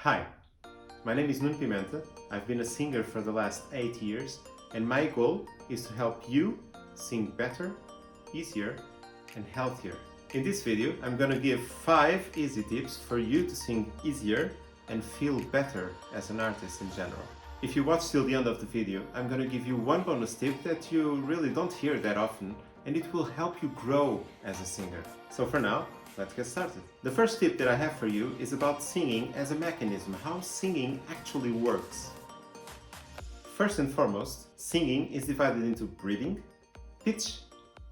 Hi, my name is Nuno Pimenta. I've been a singer for the last 8 years, and my goal is to help you sing better, easier, and healthier. In this video, I'm gonna give 5 easy tips for you to sing easier and feel better as an artist in general. If you watch till the end of the video, I'm gonna give you one bonus tip that you really don't hear that often, and it will help you grow as a singer. So for now, let's get started. The first tip that I have for you is about singing as a mechanism, how singing actually works. First and foremost, singing is divided into breathing, pitch,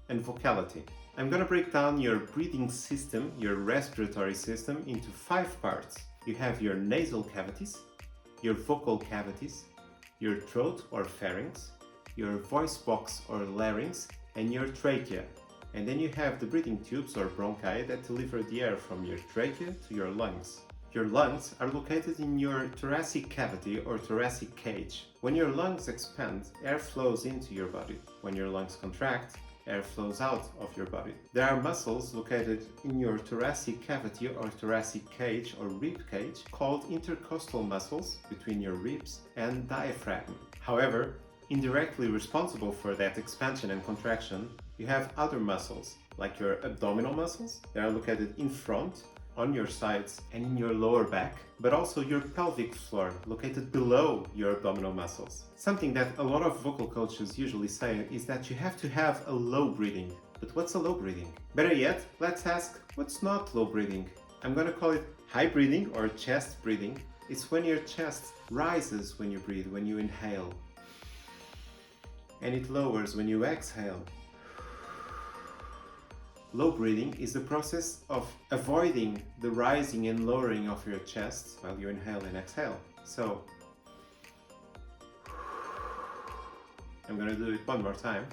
and vocality. I'm gonna break down your breathing system, your respiratory system, into 5 parts. You have your nasal cavities, your vocal cavities, your throat or pharynx, your voice box or larynx, and your trachea. And then you have the breathing tubes or bronchi that deliver the air from your trachea to your lungs. Your lungs are located in your thoracic cavity or thoracic cage. When your lungs expand, air flows into your body. When your lungs contract, air flows out of your body. There are muscles located in your thoracic cavity or thoracic cage or rib cage called intercostal muscles between your ribs and diaphragm. However, indirectly responsible for that expansion and contraction, you have other muscles, like your abdominal muscles. They are located in front, on your sides, and in your lower back, but also your pelvic floor, located below your abdominal muscles. Something that a lot of vocal coaches usually say is that you have to have a low breathing. But what's a low breathing? Better yet, let's ask, what's not low breathing? I'm gonna call it high breathing or chest breathing. It's when your chest rises when you breathe, when you inhale, and it lowers when you exhale. Low breathing is the process of avoiding the rising and lowering of your chest while you inhale and exhale. So, I'm gonna do it one more time.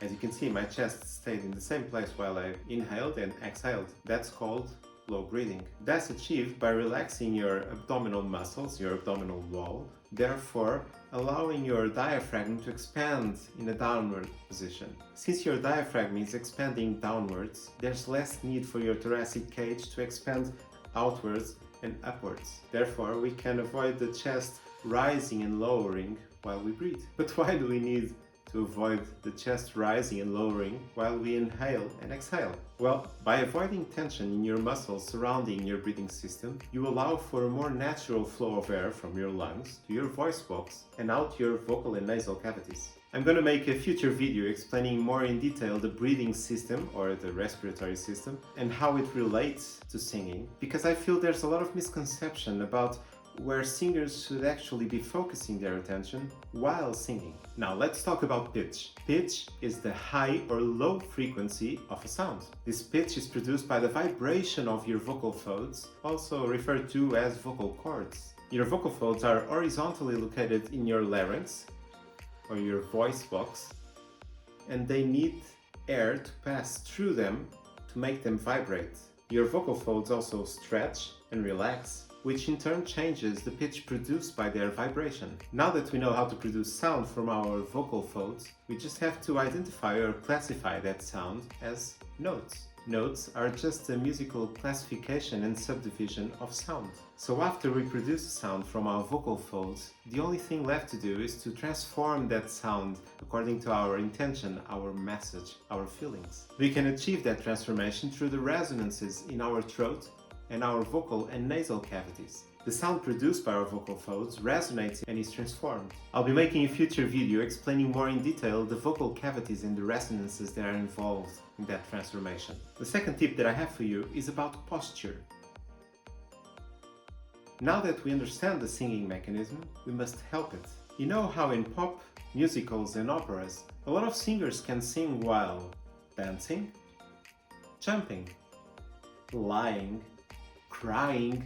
As you can see, my chest stayed in the same place while I inhaled and exhaled. That's called low breathing. That's achieved by relaxing your abdominal muscles, your abdominal wall, therefore allowing your diaphragm to expand in a downward position. Since your diaphragm is expanding downwards, there's less need for your thoracic cage to expand outwards and upwards. Therefore, we can avoid the chest rising and lowering while we breathe. But why do we need to avoid the chest rising and lowering while we inhale and exhale? Well, by avoiding tension in your muscles surrounding your breathing system, you allow for a more natural flow of air from your lungs to your voice box and out your vocal and nasal cavities. I'm gonna make a future video explaining more in detail the breathing system or the respiratory system and how it relates to singing, because I feel there's a lot of misconception about where singers should actually be focusing their attention while singing. Now let's talk about pitch. Pitch is the high or low frequency of a sound. This pitch is produced by the vibration of your vocal folds, also referred to as vocal cords. Your vocal folds are horizontally located in your larynx or your voice box, and they need air to pass through them to make them vibrate. Your vocal folds also stretch and relax, which in turn changes the pitch produced by their vibration. Now that we know how to produce sound from our vocal folds, we just have to identify or classify that sound as notes. Notes are just a musical classification and subdivision of sound. So after we produce a sound from our vocal folds, the only thing left to do is to transform that sound according to our intention, our message, our feelings. We can achieve that transformation through the resonances in our throat and our vocal and nasal cavities. The sound produced by our vocal folds resonates and is transformed. I'll be making a future video explaining more in detail the vocal cavities and the resonances that are involved in that transformation. The second tip that I have for you is about posture. Now that we understand the singing mechanism, we must help it. You know how in pop, musicals and operas, a lot of singers can sing while dancing, jumping, lying, crying,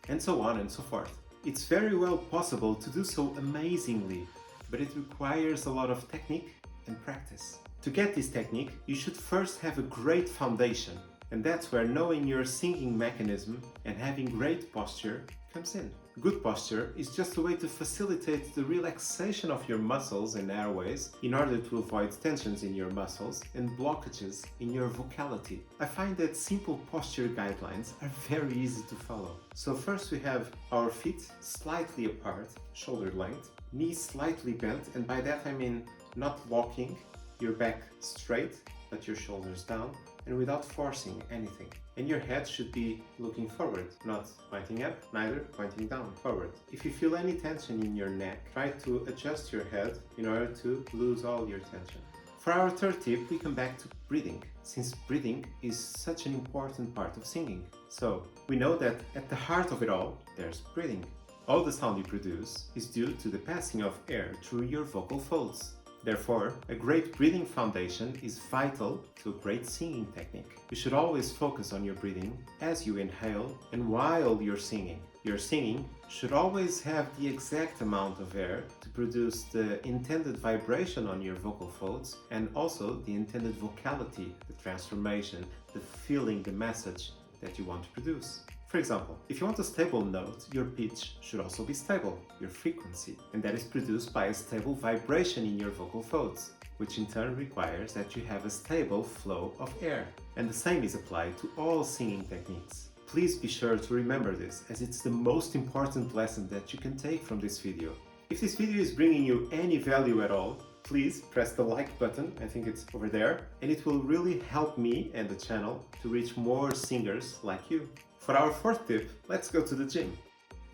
and so on and so forth. It's very well possible to do so amazingly, but it requires a lot of technique and practice. To get this technique, you should first have a great foundation, and that's where knowing your singing mechanism and having great posture comes in. Good posture is just a way to facilitate the relaxation of your muscles and airways in order to avoid tensions in your muscles and blockages in your vocality. I find that simple posture guidelines are very easy to follow. So first we have our feet slightly apart, shoulder length, knees slightly bent, and by that I mean not locking, your back straight, but your shoulders down, and without forcing anything. And your head should be looking forward, not pointing up, neither pointing down, forward. If you feel any tension in your neck, try to adjust your head in order to lose all your tension. For our third tip, we come back to breathing, since breathing is such an important part of singing. So, we know that at the heart of it all, there's breathing. All the sound you produce is due to the passing of air through your vocal folds. Therefore, a great breathing foundation is vital to a great singing technique. You should always focus on your breathing as you inhale and while you're singing. Your singing should always have the exact amount of air to produce the intended vibration on your vocal folds and also the intended vocality, the transformation, the feeling, the message that you want to produce. For example, if you want a stable note, your pitch should also be stable, your frequency, and that is produced by a stable vibration in your vocal folds, which in turn requires that you have a stable flow of air. And the same is applied to all singing techniques. Please be sure to remember this, as it's the most important lesson that you can take from this video. If this video is bringing you any value at all, please press the like button, I think it's over there, and it will really help me and the channel to reach more singers like you. For our fourth tip, let's go to the gym.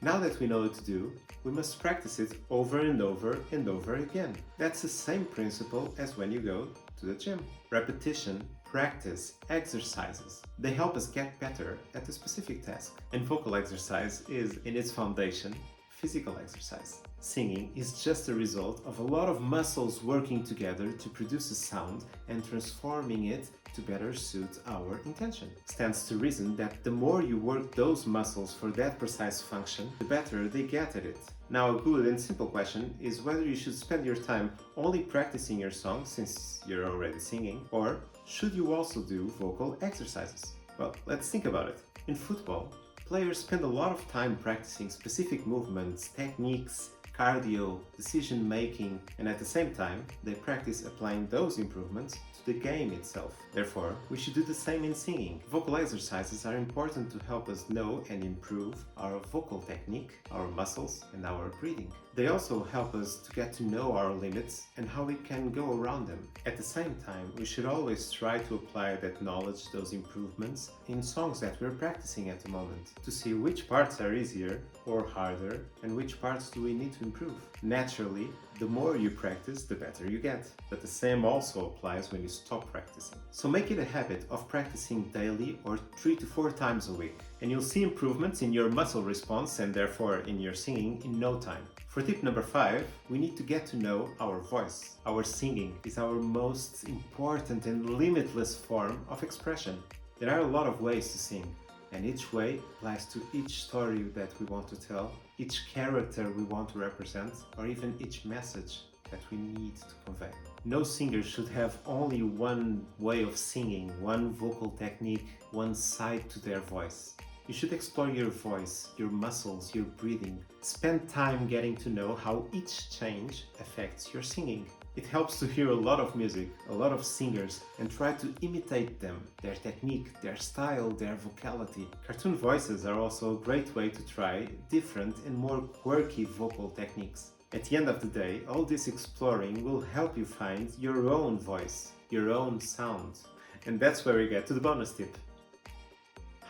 Now that we know what to do, we must practice it over and over and over again. That's the same principle as when you go to the gym. Repetition, practice, exercises. They help us get better at a specific task. And vocal exercise is, in its foundation, physical exercise. Singing is just a result of a lot of muscles working together to produce a sound and transforming it to better suit our intention. Stands to reason that the more you work those muscles for that precise function, the better they get at it. Now, a good and simple question is whether you should spend your time only practicing your song since you're already singing, or should you also do vocal exercises? Well, let's think about it. In football, players spend a lot of time practicing specific movements, techniques, cardio, decision making, and at the same time, they practice applying those improvements to the game itself. Therefore, we should do the same in singing. Vocal exercises are important to help us know and improve our vocal technique, our muscles, and our breathing. They also help us to get to know our limits and how we can go around them. At the same time, we should always try to apply that knowledge, those improvements, in songs that we're practicing at the moment, to see which parts are easier or harder and which parts do we need to improve. Naturally, the more you practice, the better you get. But the same also applies when you stop practicing. So make it a habit of practicing daily or 3 to 4 times a week, and you'll see improvements in your muscle response and therefore in your singing in no time. For tip number 5, we need to get to know our voice. Our singing is our most important and limitless form of expression. There are a lot of ways to sing, and each way applies to each story that we want to tell, each character we want to represent, or even each message that we need to convey. No singer should have only one way of singing, one vocal technique, one side to their voice. You should explore your voice, your muscles, your breathing. Spend time getting to know how each change affects your singing. It helps to hear a lot of music, a lot of singers, and try to imitate them, their technique, their style, their vocality. Cartoon voices are also a great way to try different and more quirky vocal techniques. At the end of the day, all this exploring will help you find your own voice, your own sound. And that's where we get to the bonus tip.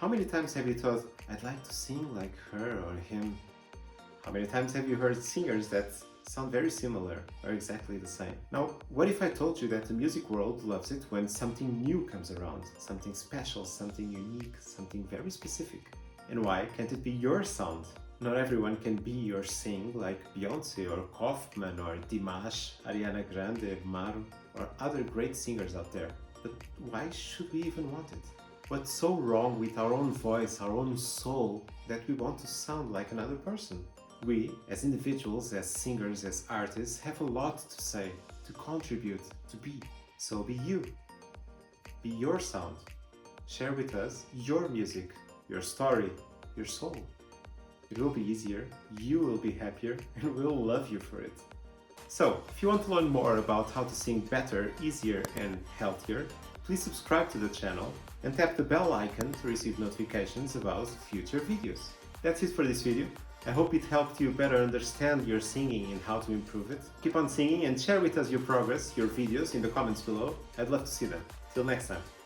How many times have you thought, I'd like to sing like her or him? How many times have you heard singers that sound very similar or exactly the same? Now, what if I told you that the music world loves it when something new comes around, something special, something unique, something very specific? And why can't it be your sound? Not everyone can be or sing like Beyoncé or Kaufman or Dimash, Ariana Grande, Maru, or other great singers out there. But why should we even want it? What's so wrong with our own voice, our own soul, that we want to sound like another person? We, as individuals, as singers, as artists, have a lot to say, to contribute, to be. So be you. Be your sound. Share with us your music, your story, your soul. it will be easier, you will be happier, and we'll love you for it. So, if you want to learn more about how to sing better, easier, and healthier, please subscribe to the channel and tap the bell icon to receive notifications about future videos. That's it for this video. I hope it helped you better understand your singing and how to improve it. Keep on singing and share with us your progress, your videos in the comments below. I'd love to see them. Till next time.